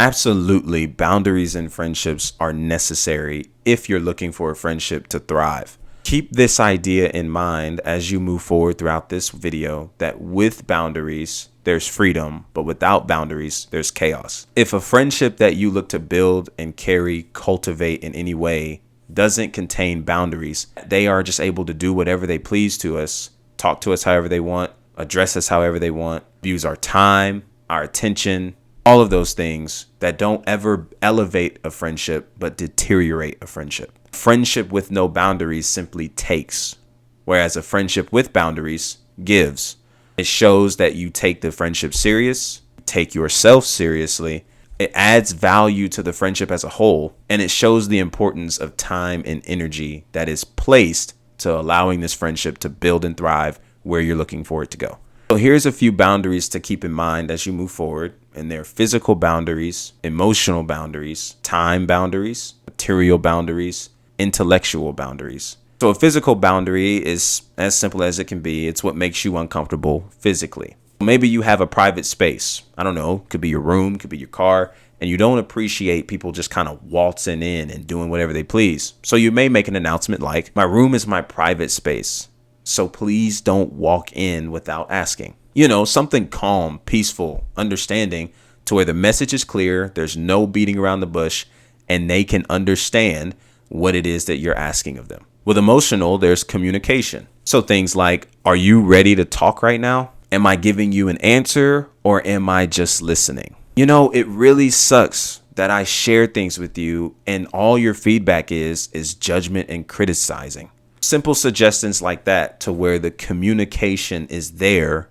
Absolutely, boundaries in friendships are necessary if you're looking for a friendship to thrive. Keep this idea in mind as you move forward throughout this video, that with boundaries, there's freedom, but without boundaries, there's chaos. If a friendship that you look to build and carry, cultivate in any way doesn't contain boundaries, they are just able to do whatever they please to us, talk to us however they want, address us however they want, abuse our time, our attention, all of those things that don't ever elevate a friendship, but deteriorate a friendship. Friendship with no boundaries simply takes, whereas a friendship with boundaries gives. It shows that you take the friendship serious, take yourself seriously. It adds value to the friendship as a whole, and it shows the importance of time and energy that is placed to allowing this friendship to build and thrive where you're looking for it to go. So here's a few boundaries to keep in mind as you move forward, and they're physical boundaries, emotional boundaries, time boundaries, material boundaries, intellectual boundaries. So a physical boundary is as simple as it can be. It's what makes you uncomfortable physically. Maybe you have a private space. I don't know, could be your room, could be your car, and you don't appreciate people just kind of waltzing in and doing whatever they please. So you may make an announcement like, my room is my private space, so please don't walk in without asking. You know, something calm, peaceful, understanding, to where the message is clear, there's no beating around the bush, and they can understand what it is that you're asking of them. With emotional, there's communication. So things like, are you ready to talk right now? Am I giving you an answer, or am I just listening? You know, it really sucks that I share things with you and all your feedback is judgment and criticizing. Simple suggestions like that, to where the communication is there,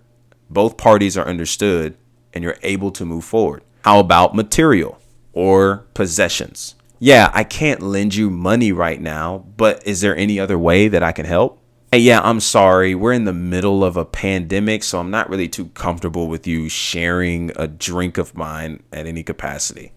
both parties are understood, and you're able to move forward. How about material or possessions? Yeah, I can't lend you money right now, but is there any other way that I can help? Hey, yeah, I'm sorry. We're in the middle of a pandemic, so I'm not really too comfortable with you sharing a drink of mine at any capacity.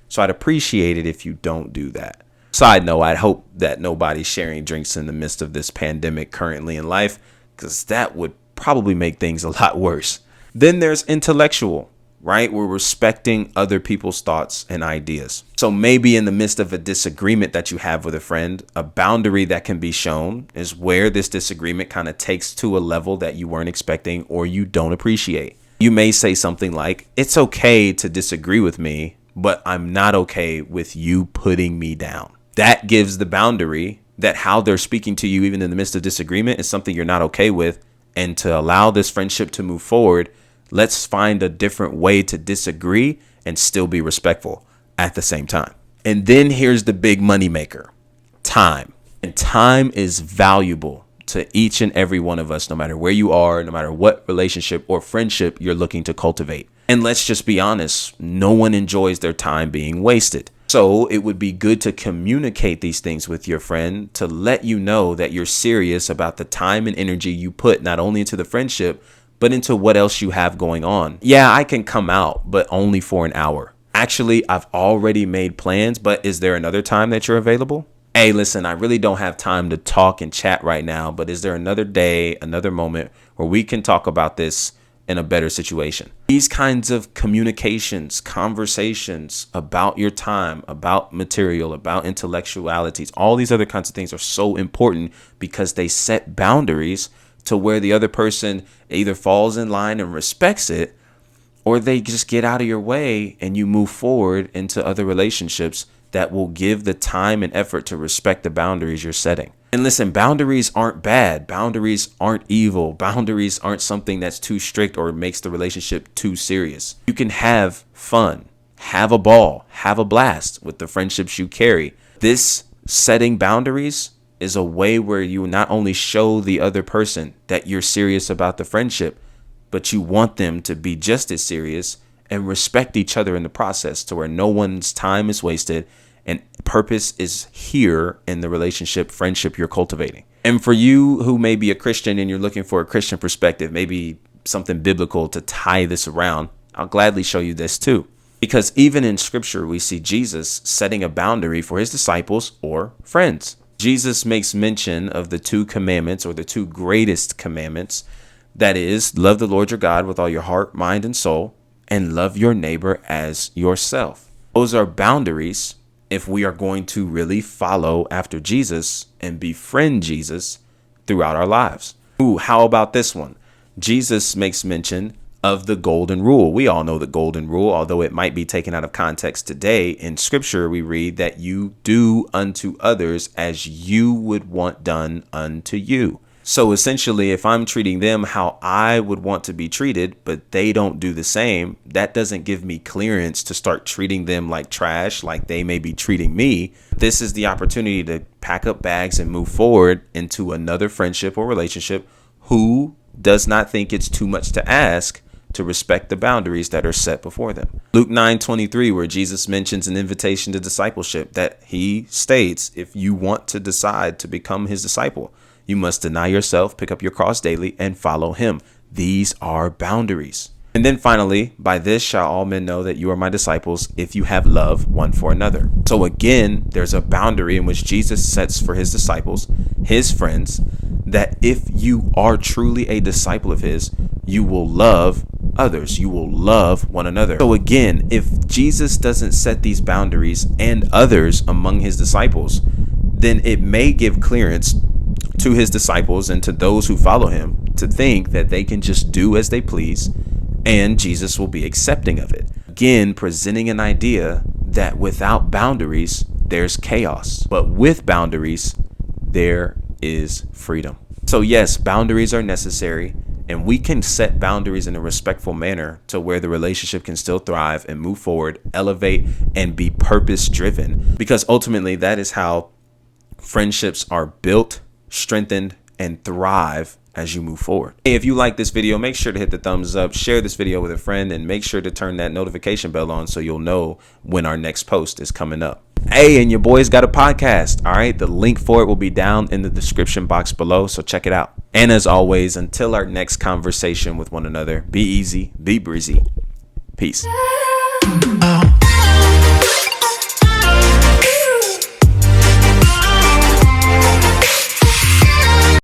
So I'd appreciate it if you don't do that. Side note, I'd hope that nobody's sharing drinks in the midst of this pandemic currently in life, because that would probably make things a lot worse. Then there's intellectual, right? We're respecting other people's thoughts and ideas. So maybe in the midst of a disagreement that you have with a friend, a boundary that can be shown is where this disagreement kind of takes to a level that you weren't expecting or you don't appreciate. You may say something like, it's okay to disagree with me, but I'm not okay with you putting me down. That gives the boundary that how they're speaking to you, even in the midst of disagreement, is something you're not okay with. And to allow this friendship to move forward, let's find a different way to disagree and still be respectful at the same time. And then here's the big money maker, time. And time is valuable to each and every one of us, no matter where you are, no matter what relationship or friendship you're looking to cultivate. And let's just be honest, no one enjoys their time being wasted. So it would be good to communicate these things with your friend to let you know that you're serious about the time and energy you put not only into the friendship, but into what else you have going on. Yeah, I can come out, but only for an hour. Actually, I've already made plans, but is there another time that you're available? Hey, listen, I really don't have time to talk and chat right now, but is there another day, another moment where we can talk about this in a better situation? These kinds of communications, conversations about your time, about material, about intellectualities, all these other kinds of things are so important because they set boundaries to where the other person either falls in line and respects it, or they just get out of your way and you move forward into other relationships that will give the time and effort to respect the boundaries you're setting. And listen, boundaries aren't bad. Boundaries aren't evil. Boundaries aren't something that's too strict or makes the relationship too serious. You can have fun, have a ball, have a blast with the friendships you carry. This setting boundaries is a way where you not only show the other person that you're serious about the friendship, but you want them to be just as serious and respect each other in the process, to where no one's time is wasted and purpose is here in the relationship, friendship you're cultivating. And for you who may be a Christian and you're looking for a Christian perspective, maybe something biblical to tie this around, I'll gladly show you this too. Because even in scripture, we see Jesus setting a boundary for his disciples or friends. Jesus makes mention of the two commandments, or the two greatest commandments. That is, love the Lord your God with all your heart, mind, and soul, and love your neighbor as yourself. Those are boundaries if we are going to really follow after Jesus and befriend Jesus throughout our lives. Ooh, how about this one? Jesus makes mention of the golden rule. We all know the golden rule, although it might be taken out of context today. In scripture, we read that you do unto others as you would want done unto you. So essentially, if I'm treating them how I would want to be treated, but they don't do the same, that doesn't give me clearance to start treating them like trash, like they may be treating me. This is the opportunity to pack up bags and move forward into another friendship or relationship who does not think it's too much to ask to respect the boundaries that are set before them. Luke 9:23, where Jesus mentions an invitation to discipleship, that he states, if you want to decide to become his disciple, you must deny yourself, pick up your cross daily, and follow him. These are boundaries. And then finally, by this shall all men know that you are my disciples, if you have love one for another. So again, there's a boundary in which Jesus sets for his disciples, his friends, that if you are truly a disciple of his, you will love others. You will love one another. So again, if Jesus doesn't set these boundaries and others among his disciples, then it may give clearance to his disciples and to those who follow him to think that they can just do as they please and Jesus will be accepting of it. Again, presenting an idea that without boundaries, there's chaos, but with boundaries, there is freedom. So yes, boundaries are necessary, and we can set boundaries in a respectful manner to where the relationship can still thrive and move forward, elevate, and be purpose driven, because ultimately that is how friendships are built, strengthened, and thrive as you move forward. Hey, if you like this video, make sure to hit the thumbs up, share this video with a friend, and make sure to turn that notification bell on so you'll know when our next post is coming up. Hey, and your boy's got a podcast. All right, the link for it will be down in the description box below, so check it out. And as always, until our next conversation with one another, be easy, be breezy. Peace.